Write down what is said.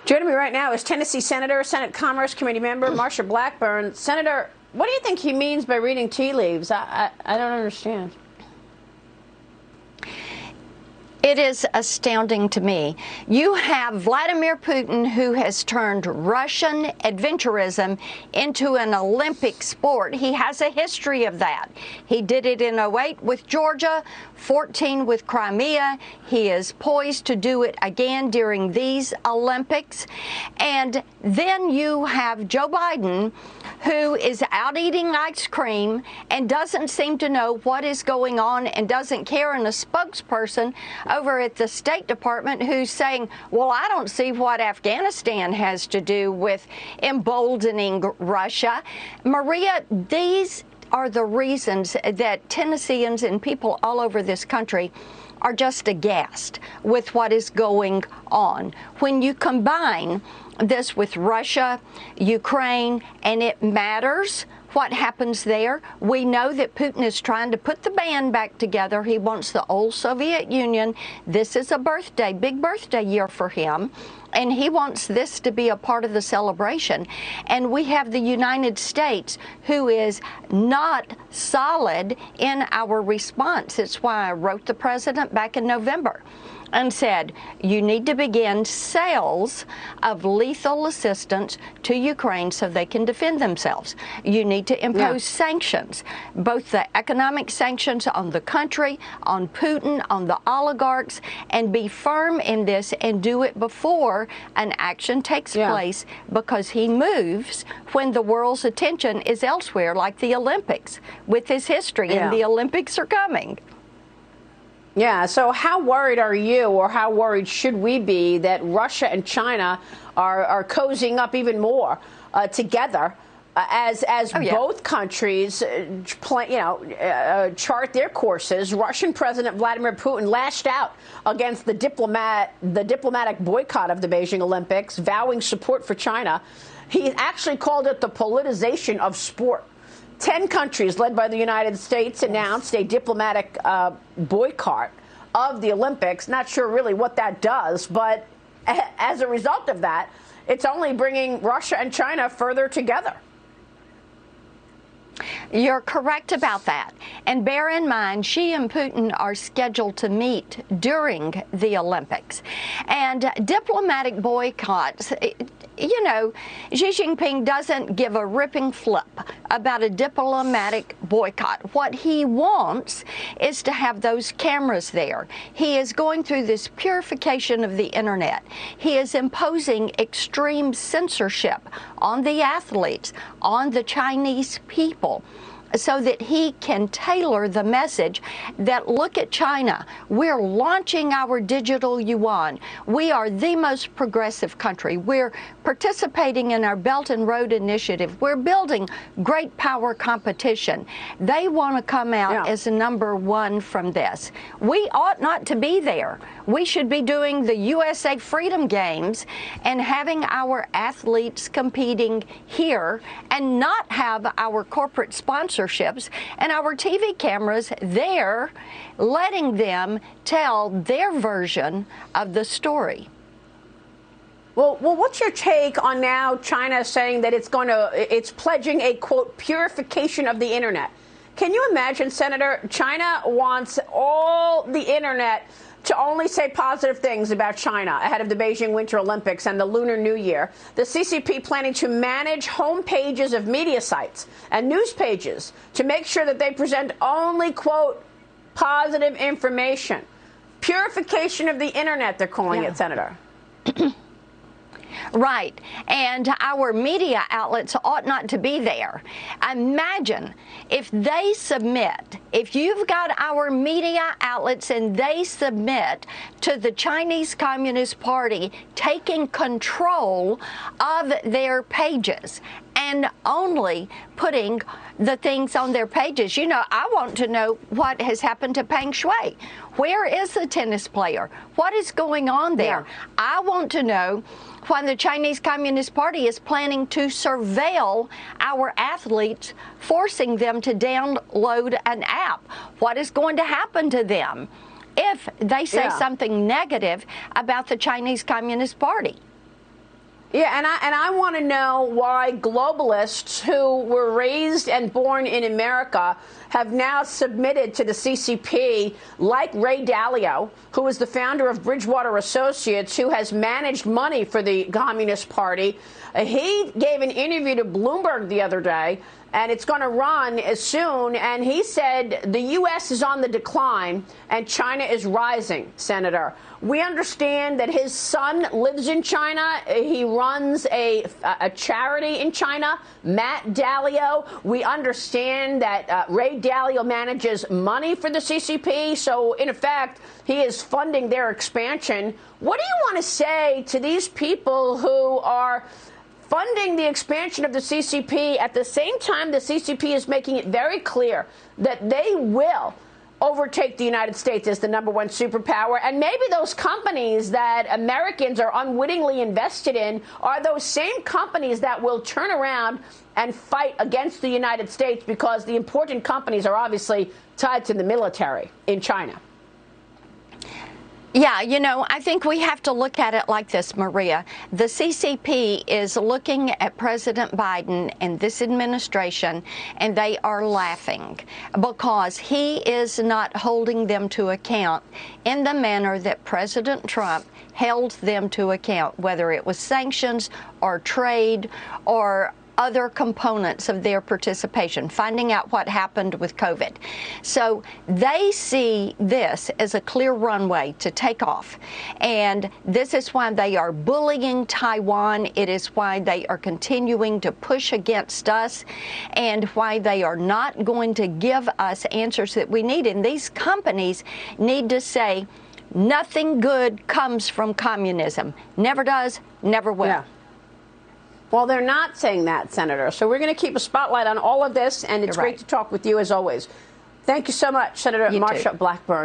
Joining me right now is Tennessee Senator, Senate Commerce Committee member Marsha Blackburn. Senator, what do you think he means by reading tea leaves? I don't understand. It is astounding to me. You have Vladimir Putin, who has turned Russian adventurism into an Olympic sport. He has a history of that. He did it in '08 with Georgia, 14 with Crimea. He is poised to do it again during these Olympics. And then you have Joe Biden, who is out eating ice cream and doesn't seem to know what is going on and doesn't care, and a spokesperson over at the State Department who's saying, well, I don't see what Afghanistan has to do with emboldening Russia. Maria, these are the reasons that Tennesseans and people all over this country are just aghast with what is going on. When you combine this with Russia, Ukraine, and it matters what happens there. We know that Putin is trying to put the band back together. He wants the old Soviet Union. This is a birthday, big birthday year for him. And he wants this to be a part of the celebration. And we have the United States, who is not solid in our response. It's why I wrote the president back in November and said, you need to begin sales of lethal assistance to Ukraine so they can defend themselves. You need to impose sanctions, both the economic sanctions on the country, on Putin, on the oligarchs, and be firm in this and do it before an action takes place, because he moves when the world's attention is elsewhere, like the Olympics, with his history, and the Olympics are coming. Yeah, so how worried are you, or how worried should we be, that Russia and China are cozying up even more together as both countries chart their courses? Russian President Vladimir Putin lashed out against the diplomatic boycott of the Beijing Olympics, vowing support for China. He actually called it the politicization of sport. 10 countries, led by the United States, announced a diplomatic boycott of the Olympics. Not sure really what that does, but as a result of that, it's only bringing Russia and China further together. You're correct about that. And bear in mind, Xi and Putin are scheduled to meet during the Olympics. And diplomatic boycotts, you know, Xi Jinping doesn't give a ripping flip about a diplomatic boycott. What he wants is to have those cameras there. He is going through this purification of the internet. He is imposing extreme censorship on the athletes, on the Chinese people, so that he can tailor the message that, look at China, we're launching our digital yuan. We are the most progressive country. We're participating in our Belt and Road Initiative. We're building great power competition. They want to come out as number one from this. We ought not to be there. We should be doing the USA Freedom Games and having our athletes competing here, and not have our corporate sponsorships and our TV cameras there, letting them tell their version of the story. Well, what's your take on now China saying that it's pledging a, quote, purification of the internet? Can you imagine, Senator, China wants all the internet to only say positive things about China ahead of the Beijing Winter Olympics and the Lunar New Year. The CCP planning to manage home pages of media sites and news pages to make sure that they present only, quote, positive information. Purification of the internet, they're calling it, Senator. Right. And our media outlets ought not to be there. Imagine if they submit, if you've got our media outlets and they submit to the Chinese Communist Party taking control of their pages and only putting the things on their pages. You know, I want to know what has happened to Peng Shuai. Where is the tennis player? What is going on there? I want to know when the Chinese Communist Party is planning to surveil our athletes, forcing them to download an app. What is going to happen to them if they say something negative about the Chinese Communist Party? Yeah, and I want to know why globalists who were raised and born in America have now submitted to the CCP, like Ray Dalio, who is the founder of Bridgewater Associates, who has managed money for the Communist Party. He gave an interview to Bloomberg the other day, and it's going to run as soon. And he said the U.S. is on the decline and China is rising, Senator. We understand that his son lives in China. He runs a charity in China, Matt Dalio. We understand that Ray Dalio manages money for the CCP. So, in effect, he is funding their expansion. What do you want to say to these people who are funding the expansion of the CCP at the same time the CCP is making it very clear that they will overtake the United States as the #1 superpower? And maybe those companies that Americans are unwittingly invested in are those same companies that will turn around and fight against the United States, because the important companies are obviously tied to the military in China. Yeah, you know, I think we have to look at it like this, Maria. The CCP is looking at President Biden and this administration, and they are laughing because he is not holding them to account in the manner that President Trump held them to account, whether it was sanctions or trade or other components of their participation, finding out what happened with COVID. So they see this as a clear runway to take off. And this is why they are bullying Taiwan. It is why they are continuing to push against us, and why they are not going to give us answers that we need. And these companies need to say, nothing good comes from communism. Never does, never will. Yeah. Well, they're not saying that, Senator. So we're going to keep a spotlight on all of this, and it's great to talk with you as always. Thank you so much, Senator Marsha Blackburn.